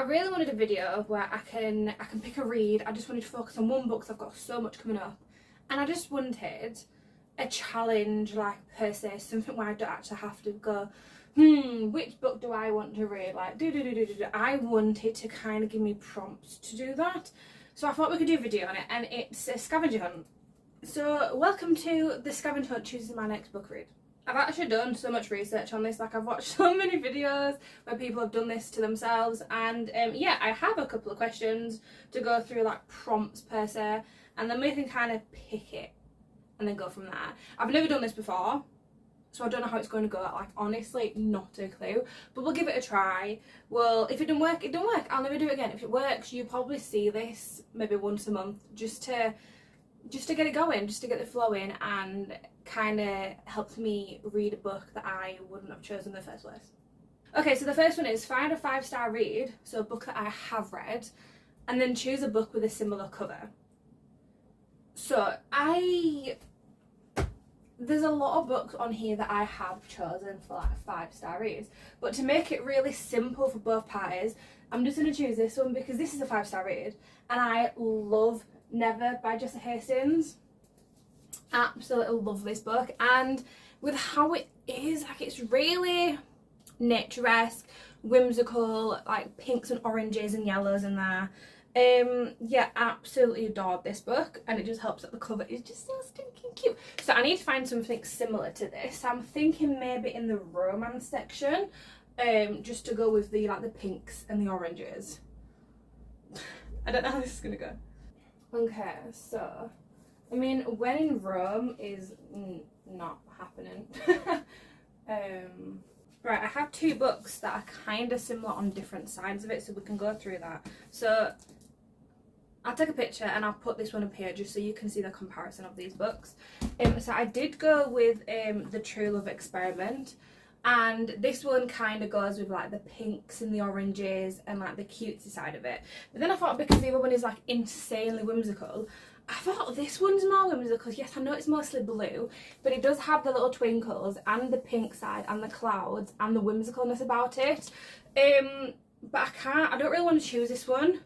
really wanted a video where I can pick a read. I just wanted to focus on one book because I've got so much coming up, and I just wanted a challenge, like, per se, something where I don't actually have to go, which book do I want to read, like I wanted to kind of give me prompts to do that, so I thought we could do a video on it, and it's a scavenger hunt. So welcome to the scavenger hunt, choosing my next book read. I've actually done so much research on this, like I've watched so many videos where people have done this to themselves, and yeah, I have a couple of questions to go through, like prompts per se, and then we can kind of pick it and then go from there. I've never done this before, so I don't know how it's going to go, like honestly not a clue, but we'll give it a try. Well, if it didn't work, it didn't work. I'll never do it again. If it works, you probably see this maybe once a month just to get it going, just to get the flow in, and kind of helps me read a book that I wouldn't have chosen in the first place. Okay, so the first one is find a 5-star read, so a book that I have read, and then choose a book with a similar cover. So there's a lot of books on here that I have chosen for like 5-star reads, but to make it really simple for both parties, I'm just going to choose this one because this is a 5-star read, and I love Never by Jessa Hastings. Absolutely love this book, and with how it is, like it's really naturesque, whimsical, like pinks and oranges and yellows in there. Yeah, absolutely adored this book, and it just helps that the cover is just so stinking cute. So I need to find something similar to this. I'm thinking maybe in the romance section, just to go with the like the pinks and the oranges. I don't know how this is gonna go. Okay, so I mean, when in Rome is not happening. Right, I have two books that are kind of similar on different sides of it, so we can go through that. So I'll take a picture and I'll put this one up here just so you can see the comparison of these books. So I did go with the True Love Experiment, and this one kind of goes with like the pinks and the oranges and like the cutesy side of it. But then I thought, because the other one is like insanely whimsical, I thought this one's more whimsical. Yes, I know it's mostly blue, but it does have the little twinkles and the pink side and the clouds and the whimsicalness about it. But I don't really want to choose this one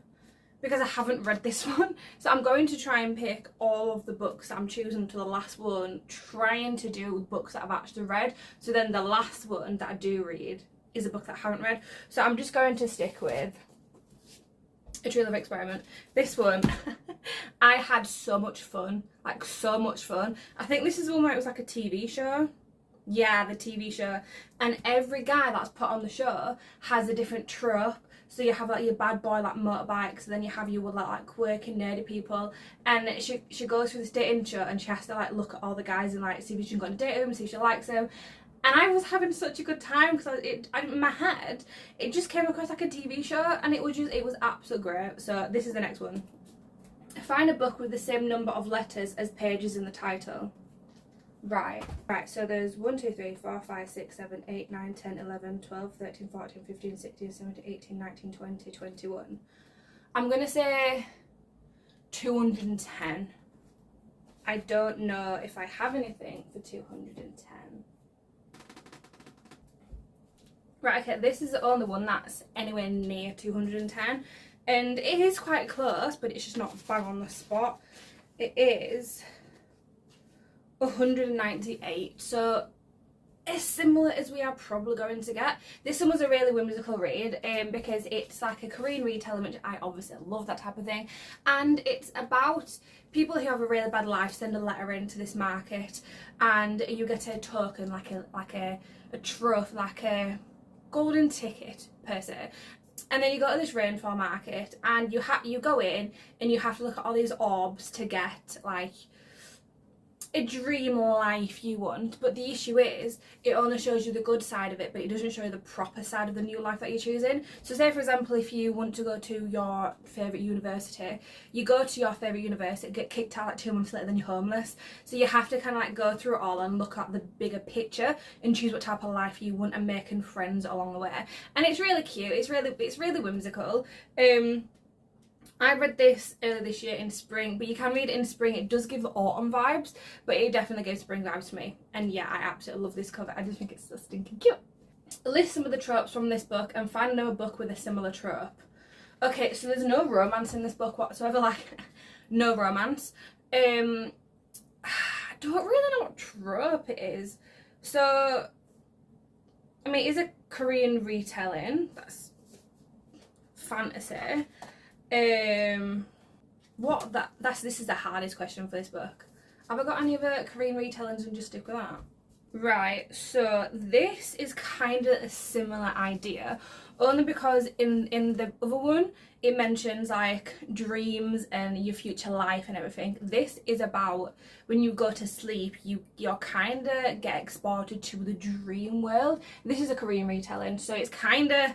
because I haven't read this one. So I'm going to try and pick all of the books that I'm choosing to the last one, trying to do books that I've actually read. So then the last one that I do read is a book that I haven't read. So I'm just going to stick with A True Love Experiment. This one, I had so much fun, like so much fun. I think this is the one where it was like a TV show. Yeah, the TV show. And every guy that's put on the show has a different trope. So you have like your bad boy like motorbikes, and then you have your like quirky nerdy people, and she goes through this dating show and she has to like look at all the guys and like see if she can go on a date with them, see if she likes them. And I was having such a good time because in my head it just came across like a TV show, and it was absolutely great. So this is the next one. Find a book with the same number of letters as pages in the title. Right, so there's 1, 2, 3, 4, 5, 6, 7, 8, 9, 10, 11, 12, 13, 14, 15, 16, 17, 18, 19, 20, 21. I'm going to say 210. I don't know if I have anything for 210. Right, okay, this is the only one that's anywhere near 210. And it is quite close, but it's just not bang on the spot. It is 198, so as similar as we are probably going to get. This one was a really whimsical read, because it's like a Korean retelling, which I obviously love that type of thing, and it's about people who have a really bad life send a letter into this market, and you get a token, like a trophy, like a golden ticket per se. And then you go to this rainfall market, and you go in and you have to look at all these orbs to get like a dream life you want. But the issue is it only shows you the good side of it, but it doesn't show you the proper side of the new life that you're choosing. So say for example, if you want to go to your favourite university, you go to your favourite university, get kicked out like 2 months later, then you're homeless. So you have to kind of like go through it all and look at the bigger picture and choose what type of life you want, and making friends along the way. And it's really cute, it's really whimsical. I read this earlier this year in spring, but you can read it in spring. It does give autumn vibes, but it definitely gives spring vibes to me. And yeah, I absolutely love this cover. I just think it's so stinking cute. List some of the tropes from this book and find another book with a similar trope. Okay, so there's no romance in this book whatsoever, like, no romance. I don't really know what trope it is. So, I mean, it is a Korean retelling, that's fantasy. This is the hardest question for this book. Have I got any other Korean retellings and just stick with that? Right, so this is kind of a similar idea, only because in the other one it mentions like dreams and your future life and everything. This is about when you go to sleep, you're kind of get exported to the dream world. This is a Korean retelling, so it's kind of,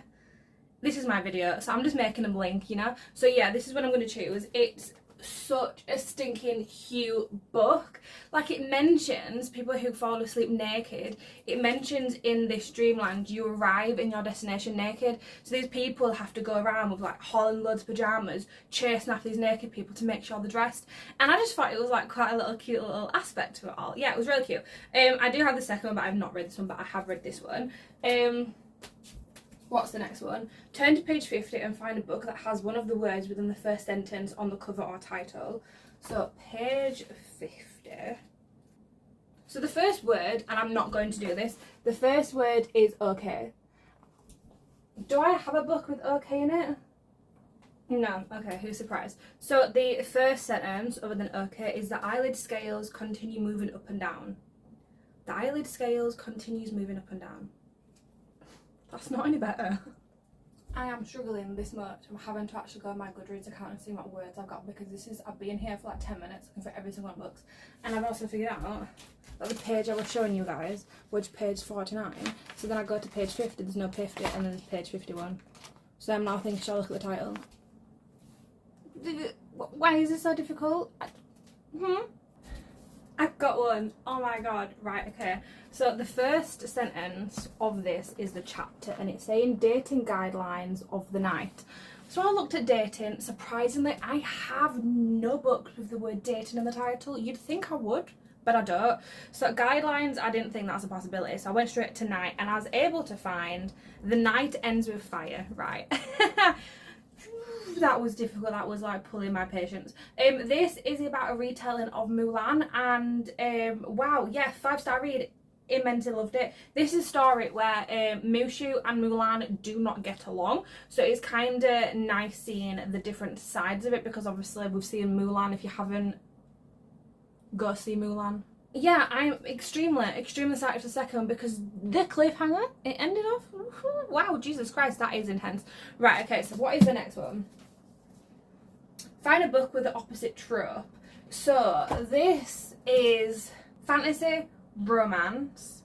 this is my video, so I'm just making them link, you know. So yeah, this is what I'm going to choose. It's such a stinking cute book. Like, it mentions people who fall asleep naked. It mentions in this dreamland you arrive in your destination naked, so these people have to go around with like hauling loads of pajamas, chasing after these naked people to make sure they're dressed. And I just thought it was like quite a little cute little aspect to it all. Yeah, it was really cute. I do have the second one, but I've not read this one, but I have read this one. What's the next one? Turn to page 50 and find a book that has one of the words within the first sentence on the cover or title. So page 50. So the first word, and I'm not going to do this, the first word is okay. Do I have a book with okay in it? No. Okay, who's surprised? So the first sentence, other than okay, is the eyelid scales continue moving up and down. The eyelid scales continues moving up and down. That's not any better. I am struggling this much. I'm having to actually go on my Goodreads account and see what words I've got, because I've been here for like 10 minutes looking for every single one of books. And I've also figured out that the page I was showing you guys was page 49. So then I go to page 50, there's no 50, and then there's page 51. So I'm now thinking, shall I look at the title? Why is this so difficult? I've got one. Oh my god. Right, okay. So the first sentence of this is the chapter, and it's saying dating guidelines of the night. So I looked at dating. Surprisingly, I have no books with the word dating in the title. You'd think I would, but I don't. So guidelines, I didn't think that was a possibility. So I went straight to night, and I was able to find The Night Ends with Fire. Right. That was difficult. That was like pulling my patience. This is about a retelling of Mulan, and wow, yeah, 5-star read. Immensely loved it. This is a story where Mushu and Mulan do not get along, so it's kind of nice seeing the different sides of it, because obviously we've seen Mulan. If you haven't, go see Mulan. Yeah, I'm extremely excited for the second one, because the cliffhanger, it ended off, wow, Jesus Christ, that is intense. Right, okay, so what is the next one? Find a book with the opposite trope. So this is fantasy, romance.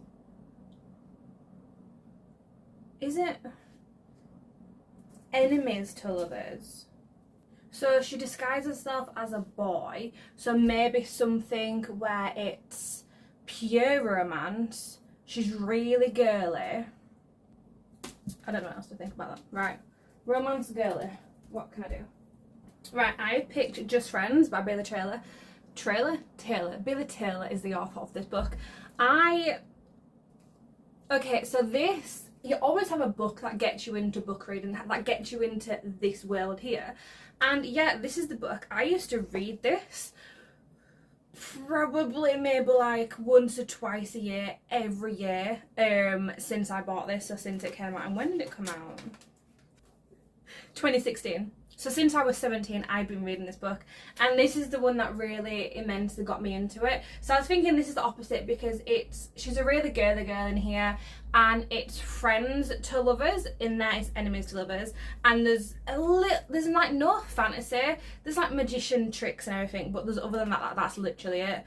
Is it enemies to lovers? So she disguises herself as a boy, so maybe something where it's pure romance. She's really girly. I don't know what else to think about that. Right, romance, girly. What can I do? Right, I picked Just Friends by Bailey Taylor. Bailey Taylor is the author of this book. Okay, so this, you always have a book that gets you into book reading, that gets you into this world here. And yeah, this is the book. I used to read this probably maybe like once or twice a year, every year, since I bought this, or since it came out. And when did it come out? 2016. So since I was 17, I've been reading this book, and this is the one that really immensely got me into it. So I was thinking this is the opposite, because she's a really girly girl in here, and it's friends to lovers. In there it's enemies to lovers, and there's like no fantasy. There's like magician tricks and everything, but there's, other than that, that's literally it.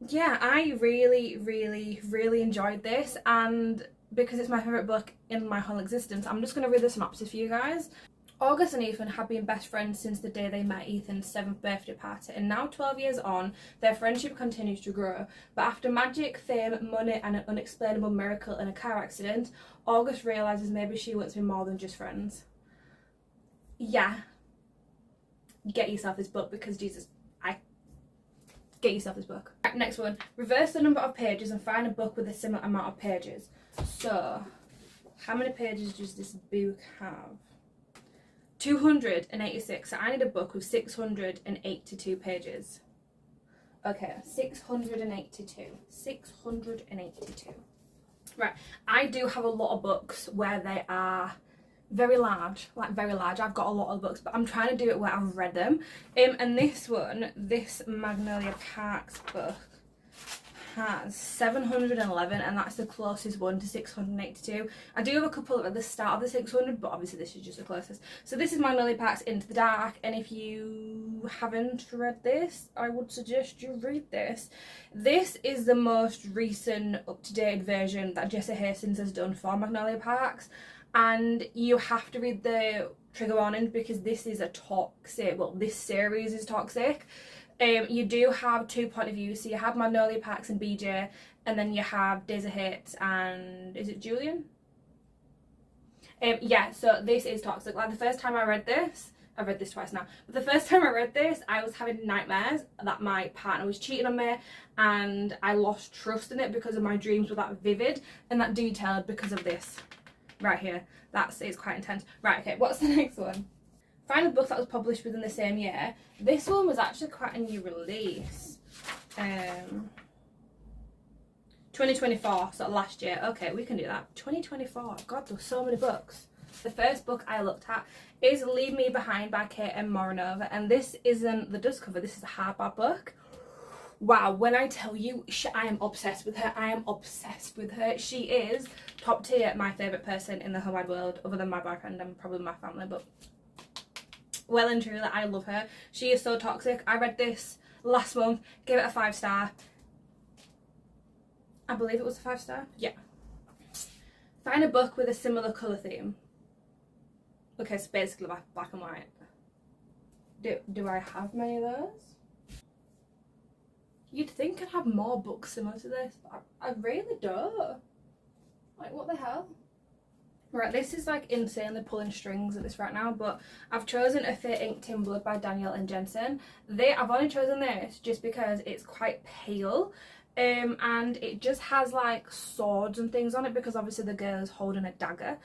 Yeah, I really enjoyed this, and because it's my favourite book in my whole existence, I'm just going to read the synopsis for you guys. August and Ethan have been best friends since the day they met Ethan's 7th birthday party, and now 12 years on, their friendship continues to grow. But after magic, fame, money and an unexplainable miracle in a car accident, August realises maybe she wants to be more than just friends. Yeah. Get yourself this book, because Jesus, get yourself this book. Right, next one. Reverse the number of pages and find a book with a similar amount of pages. So, how many pages does this book have? 286. So I need a book with 682 pages. Okay, 682. 682. Right, I do have a lot of books where they are very large, like very large. I've got a lot of books, but I'm trying to do it where I've read them. And this one, this Magnolia Parks book, has 711, and that's the closest one to 682. I do have a couple at the start of the 600, but obviously this is just the closest. So this is Magnolia Parks Into the Dark, and if you haven't read this, I would suggest you read this. This is the most recent up-to-date version that Jesse Hastings has done for Magnolia Parks, and you have to read the trigger warning because this is a toxic, well, this series is toxic. You do have 2 point of views, so you have Magnolia Parks and BJ, and then you have Days of Hate and, is it Julian? Yeah, so this is toxic. Like the first time I read this, I've read this twice now, but the first time I read this, I was having nightmares that my partner was cheating on me, and I lost trust in it because of my dreams were that vivid and that detailed because of this right here. It's quite intense. Right, okay, what's the next one? Find a book that was published within the same year. This one was actually quite a new release. 2024, so last year. Okay, we can do that. 2024. God, there's so many books. The first book I looked at is Leave Me Behind by K.M. Morinova, and this isn't the dust cover, this is a hardback book. Wow, when I tell you, I am obsessed with her. I am obsessed with her. She is top tier, my favourite person in the whole wide world, other than my boyfriend and probably my family, but well and truly, I love her. She is so toxic. I read this last month, gave it a 5-star. I believe it was a 5-star. Yeah. Find a book with a similar colour theme. Okay, so basically black and white. Do I have many of those? You'd think I'd have more books similar to this, but I really don't. Like, what the hell? Right, this is like insanely pulling strings at this right now, but I've chosen A Fate Inked in Blood by Danielle and Jensen. I've only chosen this just because it's quite pale, and it just has like swords and things on it because obviously the girl is holding a dagger.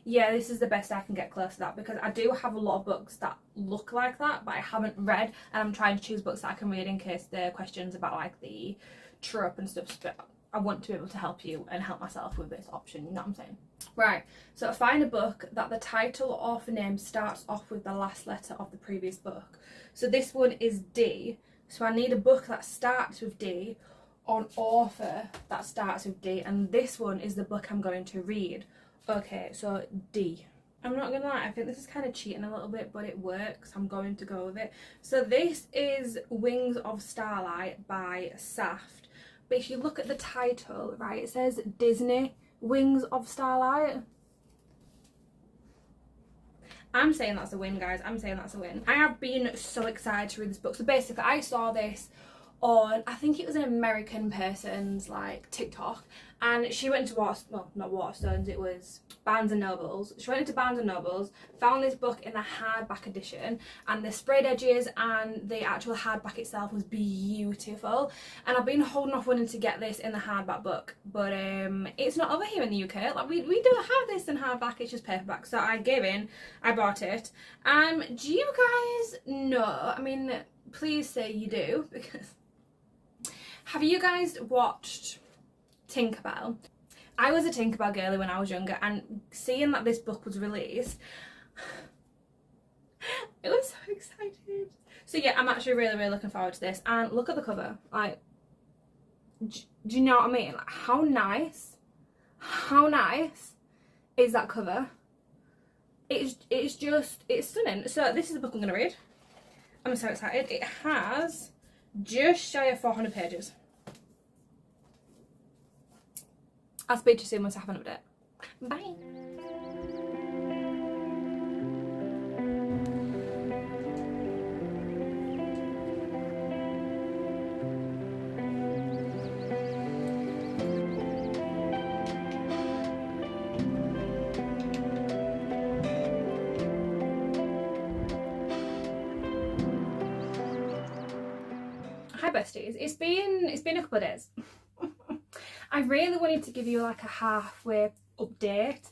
Yeah, this is the best I can get close to that because I do have a lot of books that look like that, but I haven't read, and I'm trying to choose books that I can read in case there are questions about like the trope and stuff. But I want to be able to help you and help myself with this option, you know what I'm saying? Right, so find a book that the title or author name starts off with the last letter of the previous book. So this one is D, so I need a book that starts with D, on author that starts with D, and this one is the book I'm going to read. Okay, so D. I'm not gonna lie, I think this is kind of cheating a little bit, but it works. I'm going to go with it. So this is Wings of Starlight by Saft. But if you look at the title, right, it says Disney Wings of Starlight. I'm saying that's a win, guys. I'm saying that's a win. I have been so excited to read this book. So basically, I saw this on, I think it was an American person's like TikTok, and she went to not Waterstones, it was Barnes and Nobles. She went into Barnes and Nobles, found this book in the hardback edition, and the sprayed edges and the actual hardback itself was beautiful, and I've been holding off wanting to get this in the hardback book, but it's not over here in the UK. Like we don't have this in hardback, it's just paperback. So I gave in, I bought it. Do you guys know, I mean, please say you do, because have you guys watched Tinkerbell? I was a Tinkerbell girly when I was younger, and seeing that this book was released, I was so excited. So yeah, I'm actually really looking forward to this. And look at the cover. Like, do you know what I mean? Like, how nice is that cover? It's stunning. So this is the book I'm gonna read. I'm so excited. It has just shy of 400 pages. I'll speak to you soon once I have an update. Bye. Hi besties, it's been a couple of days. I really wanted to give you like a halfway update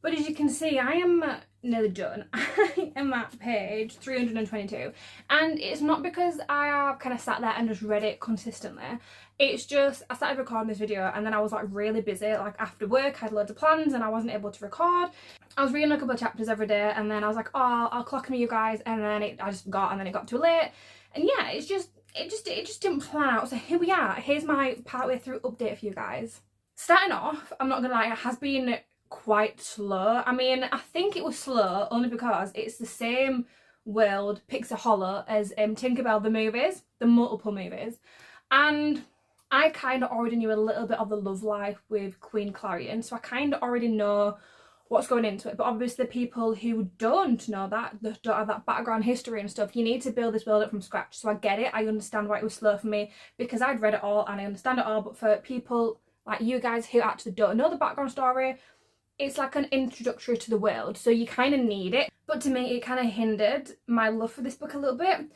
But as you can see, I am nearly done. I am at page 322, and it's not because I have kind of sat there and just read it consistently. It's just I started recording this video and then I was like really busy, like after work I had loads of plans and I wasn't able to record. I was reading a couple of chapters every day, and then I was like, oh, I'll clock in with you guys, and then I just forgot, and then it got too late. And yeah, it just didn't plan out. So here we are. Here's my partway through update for you guys. Starting off, I'm not gonna lie, it has been quite slow. I mean, I think it was slow only because it's the same world, Pixar Hollow, as Tinkerbell the movies, the multiple movies, and I kind of already knew a little bit of the love life with Queen Clarion, so I kind of already know what's going into it. But obviously people who don't know that don't have that background history and stuff, you need to build this world up from scratch. So I get it, I understand why it was slow for me, because I'd read it all and I understand it all. But for people like you guys who actually don't know the background story, it's like an introductory to the world, so you kind of need it. But to me, it kind of hindered my love for this book a little bit.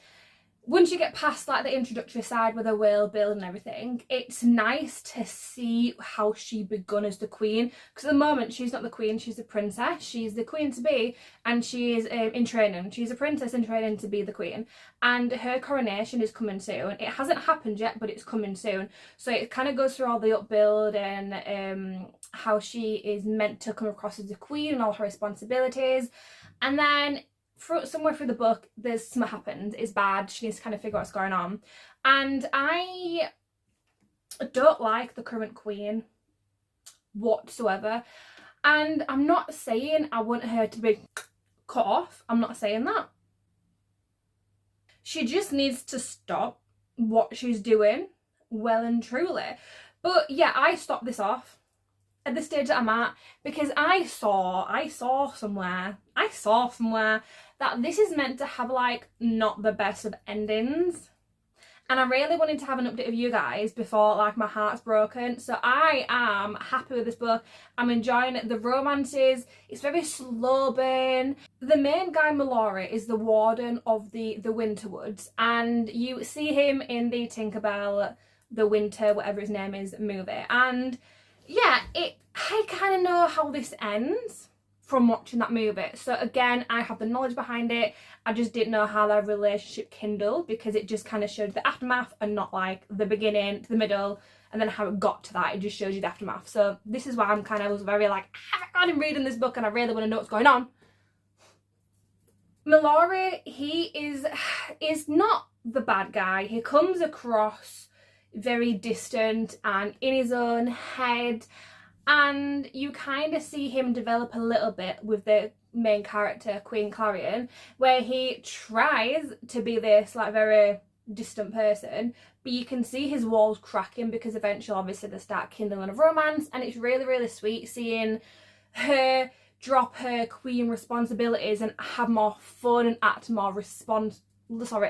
Once you get past like the introductory side with the world build and everything, it's nice to see how she begun as the queen. Because at the moment, she's not the queen, she's the princess. She's the queen to be, and she is in training. She's a princess in training to be the queen. And her coronation is coming soon. It hasn't happened yet, but it's coming soon. So it kind of goes through all the upbuild and how she is meant to come across as the queen and all her responsibilities. And then somewhere through the book, there's something happened. It's bad. She needs to kind of figure out what's going on. And I don't like the current queen whatsoever. And I'm not saying I want her to be cut off. I'm not saying that. She just needs to stop what she's doing well and truly. But yeah, I stopped this off at the stage that I'm at, because I saw somewhere that this is meant to have like not the best of endings, and I really wanted to have an update of you guys before like my heart's broken. So I am happy with this book. I'm enjoying it. The romances, it's very slow burn. The main guy, Mallory, is the warden of the Winterwoods, and you see him in the Tinkerbell the Winter whatever his name is movie. And yeah, I kind of know how this ends from watching that movie. So again, I have the knowledge behind it. I just didn't know how their relationship kindled, because it just kind of showed the aftermath and not like the beginning to the middle and then how it got to that. It just shows you the aftermath. So this is why I'm kind of was very like, I'm reading this book and I really want to know what's going on. Mallory, he is not the bad guy. He comes across very distant and in his own head, and you kind of see him develop a little bit with the main character, Queen Clarion, where he tries to be this like very distant person, but you can see his walls cracking, because eventually obviously they start kindling a romance, and it's really, really sweet seeing her drop her queen responsibilities and have more fun and act more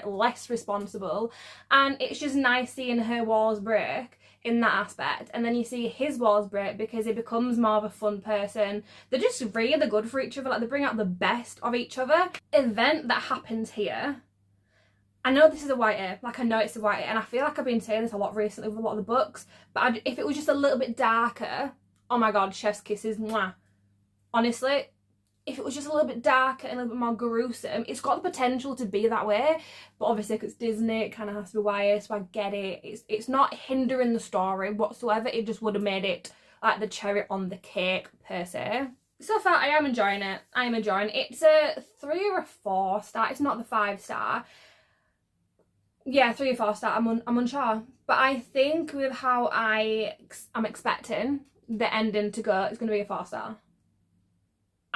less responsible. And it's just nice seeing her walls break in that aspect, and then you see his walls break because he becomes more of a fun person. They're just really good for each other, like they bring out the best of each other. Event that happens here, I know this is a YA, like I know it's a YA, and I feel like I've been saying this a lot recently with a lot of the books, but if it was just a little bit darker, oh my god, chef's kisses, mwah. Honestly, if it was just a little bit darker and a little bit more gruesome, it's got the potential to be that way. But obviously, because it's Disney, it kind of has to be YA, so I get it. It's not hindering the story whatsoever. It just would have made it like the cherry on the cake, per se. So far, I am enjoying it. I am enjoying it. It's a 3 or a 4 star. It's not the 5 star. Yeah, 3 or 4 star. I'm unsure. But I think with how I'm expecting the ending to go, it's going to be a 4 star.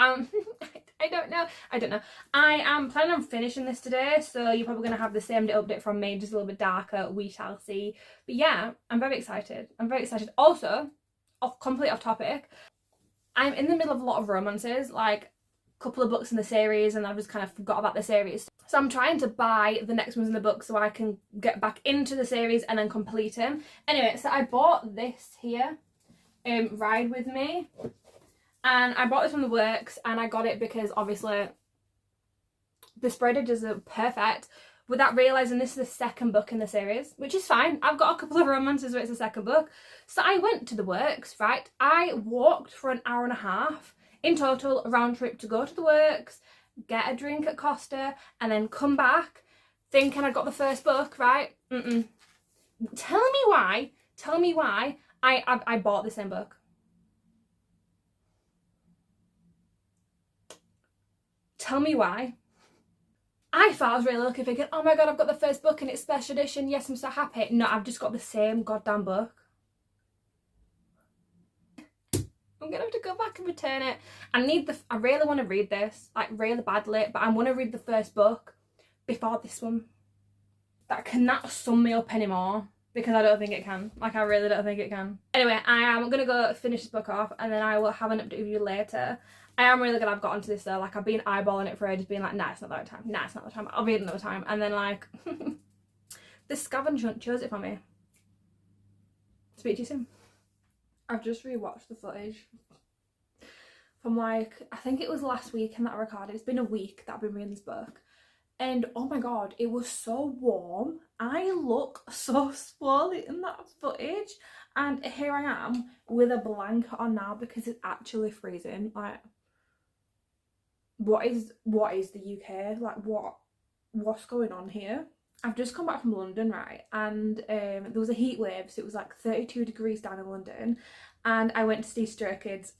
I don't know. I am planning on finishing this today, so you're probably going to have the same day update from me, just a little bit darker. We shall see. But yeah, I'm very excited. Also, completely off topic, I'm in the middle of a lot of romances, like a couple of books in the series, and I've just kind of forgot about the series. So I'm trying to buy the next ones in the book so I can get back into the series and then complete them. Anyway, so I bought this here, Ride With Me. And I bought this from the works, and I got it because obviously the spreader does it perfect without realising this is the second book in the series, which is fine. I've got a couple of romances where it's the second book. So I went to the works, right? I walked for an hour and a half In total, a round trip to go to the works, get a drink at Costa, and then come back thinking I got the first book, right? Tell me why I bought the same book. Tell me why. I thought I was really lucky, thinking, oh my god, I've got the first book and it's special edition. Yes, I'm so happy. No, I've just got the same goddamn book. I'm gonna have to go back and return it. I really want to read this, like really badly, but I want to read the first book before this one. That cannot sum me up anymore, because I don't think it can. Like, I really don't think it can. Anyway, I am gonna go finish this book off and then I will have an update with you later. I am really glad I've got onto this though. Like, I've been eyeballing it for ages, being like, nah, it's not the right time. Nah, it's not the time. I'll read it another time. And then, like, the scavenger chose it for me. Speak to you soon. I've just rewatched the footage from, like, I think it was last weekend that I recorded. It's been a week that I've been reading this book. And oh my god, it was so warm. I look so swollen in that footage. And here I am with a blanket on now because it's actually freezing. Like, what is the UK? Like, what's going on here? I've just come back from London, right? And there was a heat wave, so it was like 32 degrees down in London. And I went to see Stray Kids.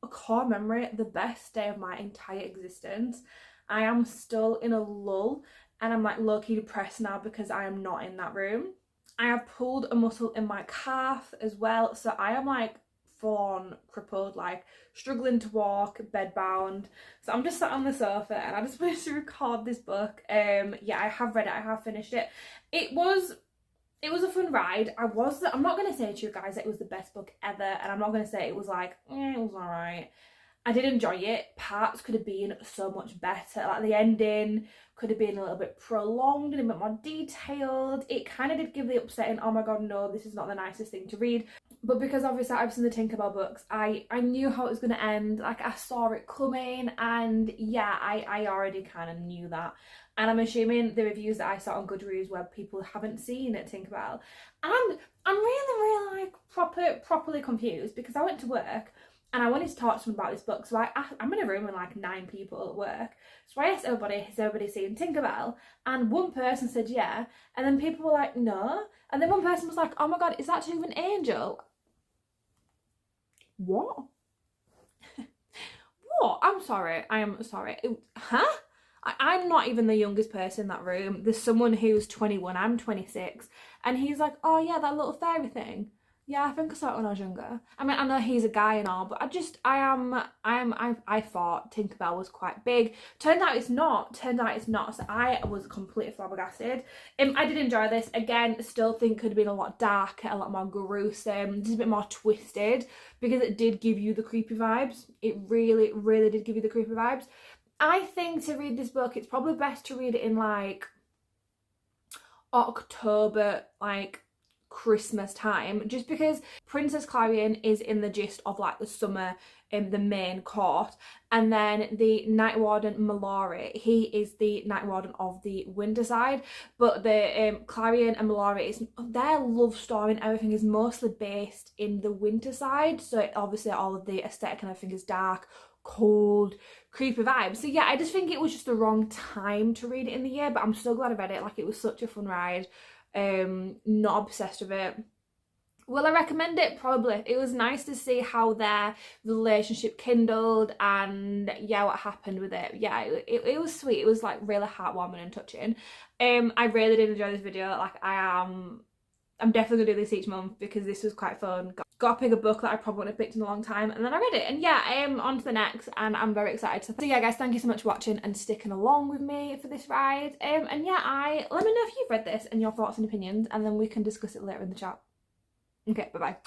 A core memory, the best day of my entire existence. I am still in a lull and I'm like low-key depressed now because I am not in that room. I have pulled a muscle in my calf as well, so I am like full-on crippled, like struggling to walk, bedbound. So I'm just sat on the sofa and I just wanted to record this book. Yeah, I have read it, I have finished it. It was a fun ride. I'm not going to say to you guys that it was the best book ever, and I'm not going to say it was like, it was alright. I did enjoy it. Parts could have been so much better. Like, the ending could have been a little bit prolonged and a bit more detailed. It kind of did give the upsetting, oh my god, no, this is not the nicest thing to read. But because obviously I've seen the Tinkerbell books, I knew how it was going to end. Like, I saw it coming, and yeah, I already kind of knew that. And I'm assuming the reviews that I saw on Goodreads where people haven't seen it, Tinkerbell. And I'm really like properly confused, because I went to work and I wanted to talk to them about this book. So I'm in a room with like 9 people at work. So I asked everybody, has everybody seen Tinkerbell? And one person said yeah. And then people were like, no. And then one person was like, oh my god, is that to do with an angel? What? What? I'm sorry. I am sorry. Huh? I'm not even the youngest person in that room. There's someone who's 21, I'm 26. And he's like, oh yeah, that little fairy thing. Yeah, I think I saw it when I was younger. I mean, I know he's a guy and all, but I thought Tinkerbell was quite big. Turned out it's not. So I was completely flabbergasted. I did enjoy this. Again, still think could have been a lot darker, a lot more gruesome, just a bit more twisted, because it did give you the creepy vibes. It really, really did give you the creepy vibes. I think to read this book, it's probably best to read it in like October, like Christmas time, just because Princess Clarion is in the gist of like the summer in the main court, and then the Night Warden Mallory, he is the Night Warden of the winter side. But the Clarion and Mallory, their love story and everything is mostly based in the winter side, so obviously all of the aesthetic and everything is dark, cold, creepy vibes. So yeah, I just think it was just the wrong time to read it in the year, but I'm so glad I read it. Like, it was such a fun ride. Not obsessed with it. Will I recommend it? Probably. It was nice to see how their relationship kindled, and yeah, what happened with it. Yeah, it was sweet. It was like really heartwarming and touching. I really did enjoy this video. Like, I'm definitely gonna do this each month because this was quite fun. Got to pick a book that I probably wouldn't have picked in a long time, and then I read it, and yeah, I am on to the next, and I'm very excited. So yeah guys, thank you so much for watching and sticking along with me for this ride. And yeah, let me know if you've read this and your thoughts and opinions, and then we can discuss it later in the chat. Okay, bye bye.